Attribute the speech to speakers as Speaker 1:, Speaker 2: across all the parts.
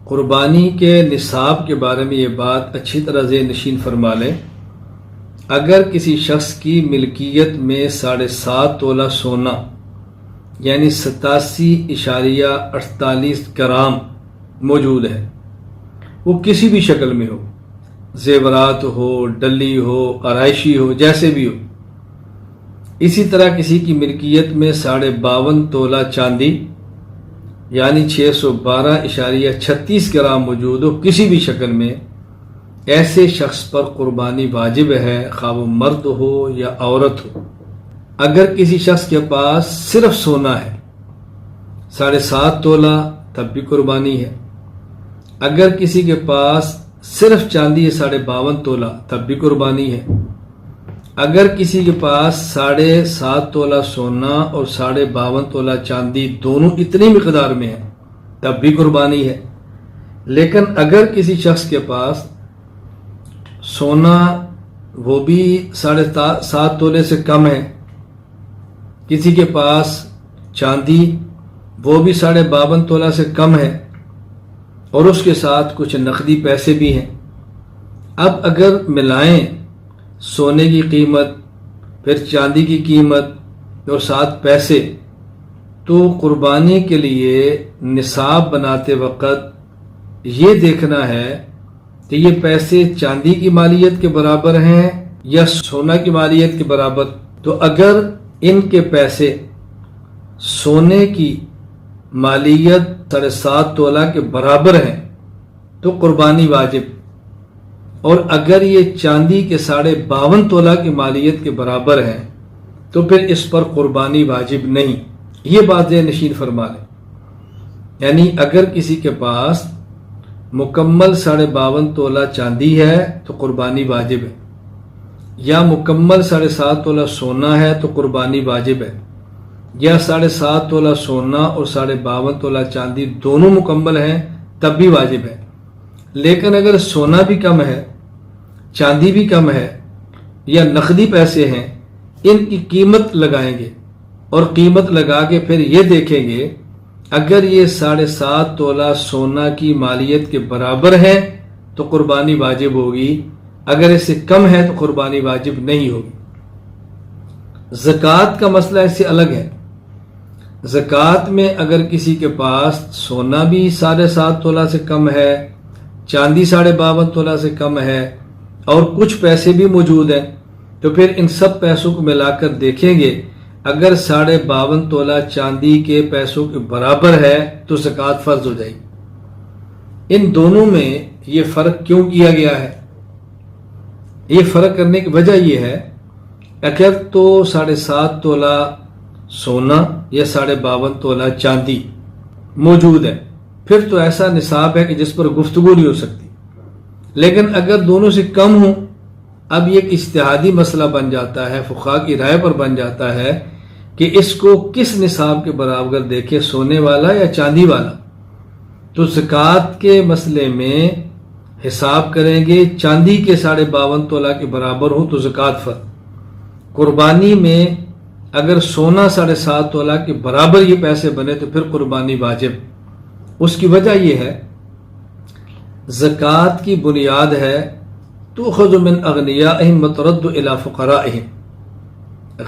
Speaker 1: قربانی کے نصاب کے بارے میں یہ بات اچھی طرح ذہن نشین فرما لیں۔ اگر کسی شخص کی ملکیت میں 7.5 تولہ سونا یعنی 87.48 گرام موجود ہے، وہ کسی بھی شکل میں ہو، زیورات ہو، ڈلی ہو، آرائشی ہو، جیسے بھی ہو۔ اسی طرح کسی کی ملکیت میں 52.5 تولہ چاندی یعنی 612.36 گرام موجود ہو کسی بھی شکل میں، ایسے شخص پر قربانی واجب ہے، خواہ وہ مرد ہو یا عورت ہو۔ اگر کسی شخص کے پاس صرف سونا ہے 7.5 تولہ تب بھی قربانی ہے۔ اگر کسی کے پاس صرف چاندی ہے 52.5 تولہ تب بھی قربانی ہے۔ اگر کسی کے پاس 7.5 تولہ سونا اور 52.5 تولہ چاندی دونوں اتنی مقدار میں ہیں تب بھی قربانی ہے۔ لیکن اگر کسی شخص کے پاس سونا وہ بھی 7.5 تولے سے کم ہے، کسی کے پاس چاندی وہ بھی 52.5 تولہ سے کم ہے اور اس کے ساتھ کچھ نقدی پیسے بھی ہیں، اب اگر ملائیں سونے کی قیمت پھر چاندی کی قیمت اور ساتھ پیسے، تو قربانی کے لیے نصاب بناتے وقت یہ دیکھنا ہے کہ یہ پیسے چاندی کی مالیت کے برابر ہیں یا سونا کی مالیت کے برابر۔ تو اگر ان کے پیسے سونے کی مالیت 7.5 تولہ کے برابر ہیں تو قربانی واجب، اور اگر یہ چاندی کے 52.5 تولہ کی مالیت کے برابر ہیں تو پھر اس پر قربانی واجب نہیں۔ یہ بات ذہن نشین فرما لیں، یعنی اگر کسی کے پاس مکمل 52.5 تولہ چاندی ہے تو قربانی واجب ہے، یا مکمل 7.5 تولہ سونا ہے تو قربانی واجب ہے، یا 7.5 تولہ سونا اور 52.5 تولہ چاندی دونوں مکمل ہیں تب بھی واجب ہے۔ لیکن اگر سونا بھی کم ہے، چاندی بھی کم ہے یا نقدی پیسے ہیں، ان کی قیمت لگائیں گے اور قیمت لگا کے پھر یہ دیکھیں گے اگر یہ 7.5 تولہ سونا کی مالیت کے برابر ہے تو قربانی واجب ہوگی، اگر اس سے کم ہے تو قربانی واجب نہیں ہوگی۔ زکوٰۃ کا مسئلہ اس سے الگ ہے۔ زکوٰۃ میں اگر کسی کے پاس سونا بھی 7.5 تولہ سے کم ہے، چاندی 52.5 تولہ سے کم ہے اور کچھ پیسے بھی موجود ہیں، تو پھر ان سب پیسوں کو ملا کر دیکھیں گے، اگر 52.5 تولہ چاندی کے پیسوں کے برابر ہے تو زکوٰۃ فرض ہو جائے گی۔ ان دونوں میں یہ فرق کیوں کیا گیا ہے؟ یہ فرق کرنے کی وجہ یہ ہے، اگر تو 7.5 تولہ سونا یا 52.5 تولہ چاندی موجود ہے پھر تو ایسا نصاب ہے کہ جس پر گفتگو نہیں ہو سکتی، لیکن اگر دونوں سے کم ہوں، اب یہ ایک اجتہادی مسئلہ بن جاتا ہے، فقہاء کی رائے پر بن جاتا ہے کہ اس کو کس نصاب کے برابر دیکھے، سونے والا یا چاندی والا۔ تو زکوٰۃ کے مسئلے میں حساب کریں گے، چاندی کے 52.5 تولہ کے برابر ہو تو زکوٰۃ فرض۔ قربانی میں اگر سونا 7.5 تولہ کے برابر یہ پیسے بنے تو پھر قربانی واجب۔ اس کی وجہ یہ ہے، زکوٰۃ کی بنیاد ہے تؤخذ من اغنیائہم وترد الی فقرائہم،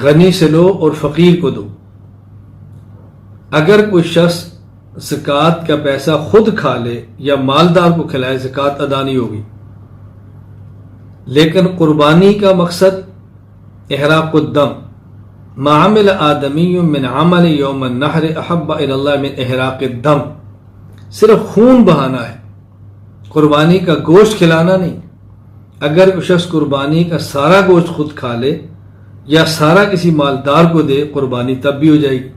Speaker 1: غنی سے لو اور فقیر کو دو۔ اگر کوئی شخص زکوٰۃ کا پیسہ خود کھا لے یا مالدار کو کھلائے، زکوٰۃ ادا نہیں ہوگی۔ لیکن قربانی کا مقصد احراق الدم، ما عمل آدمی من عمل یوم النحر احب الی اللہ من احراق الدم، صرف خون بہانا ہے، قربانی کا گوشت کھلانا نہیں۔ اگر کوئی شخص قربانی کا سارا گوشت خود کھا لے یا سارا کسی مالدار کو دے، قربانی تب بھی ہو جائے گی۔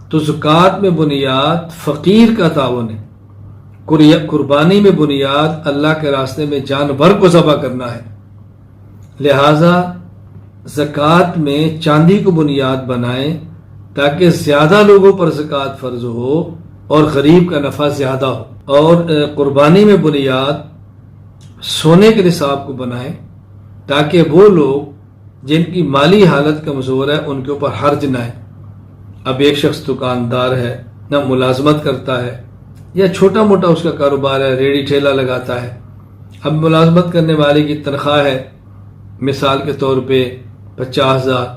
Speaker 1: تو زکوٰۃ میں بنیاد فقیر کا تعاون ہے، قربانی میں بنیاد اللہ کے راستے میں جانور کو ذبح کرنا ہے۔ لہٰذا زکوٰۃ میں چاندی کو بنیاد بنائیں تاکہ زیادہ لوگوں پر زکوٰۃ فرض ہو اور غریب کا نفع زیادہ ہو، اور قربانی میں بنیاد سونے کے نصاب کو بنائیں تاکہ وہ لوگ جن کی مالی حالت کمزور ہے ان کے اوپر حرج نہ ہے۔ اب ایک شخص دکاندار ہے، نہ ملازمت کرتا ہے، یا چھوٹا موٹا اس کا کاروبار ہے، ریڑھی ٹھیلا لگاتا ہے، اب ملازمت کرنے والے کی تنخواہ ہے مثال کے طور پہ 50,000،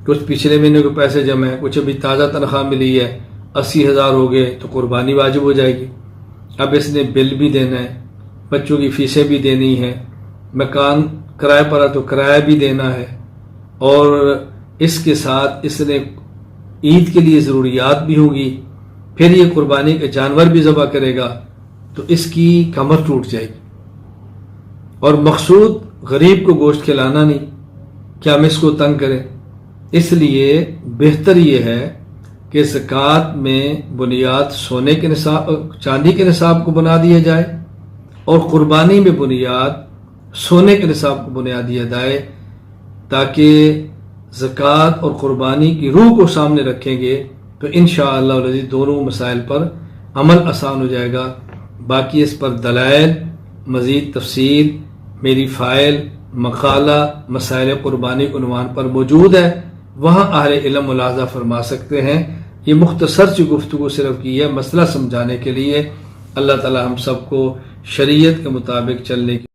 Speaker 1: کچھ پچھلے مہینے کے پیسے جمع ہیں، کچھ ابھی تازہ تنخواہ ملی ہے 80,000 ہو گئے، تو قربانی واجب ہو جائے گی۔ اب اس نے بل بھی دینا ہے، بچوں کی فیسیں بھی دینی ہے، مکان کرائے پر ہے تو کرایہ بھی دینا ہے، اور اس کے ساتھ اس نے عید کے لیے ضروریات بھی ہوں گی، پھر یہ قربانی کا جانور بھی ذبح کرے گا تو اس کی کمر ٹوٹ جائے گی۔ اور مقصود غریب کو گوشت کھلانا نہیں کہ ہم اس کو تنگ کریں، اس لیے بہتر یہ ہے کہ زکوٰۃ میں بنیاد سونے کے نصاب، چاندی کے نصاب کو بنا دیا جائے، اور قربانی میں بنیاد سونے کے نصاب کو بنا دیا جائے، تاکہ زکوٰۃ اور قربانی کی روح کو سامنے رکھیں گے تو انشاءاللہ العزیز دونوں مسائل پر عمل آسان ہو جائے گا۔ باقی اس پر دلائل، مزید تفصیل میری فائل، مقالہ مسائل قربانی عنوان پر موجود ہے، وہاں اہل علم ملاحظہ فرما سکتے ہیں۔ یہ مختصر سی گفتگو صرف کی ہے مسئلہ سمجھانے کے لیے۔ اللہ تعالی ہم سب کو شریعت کے مطابق چلنے کی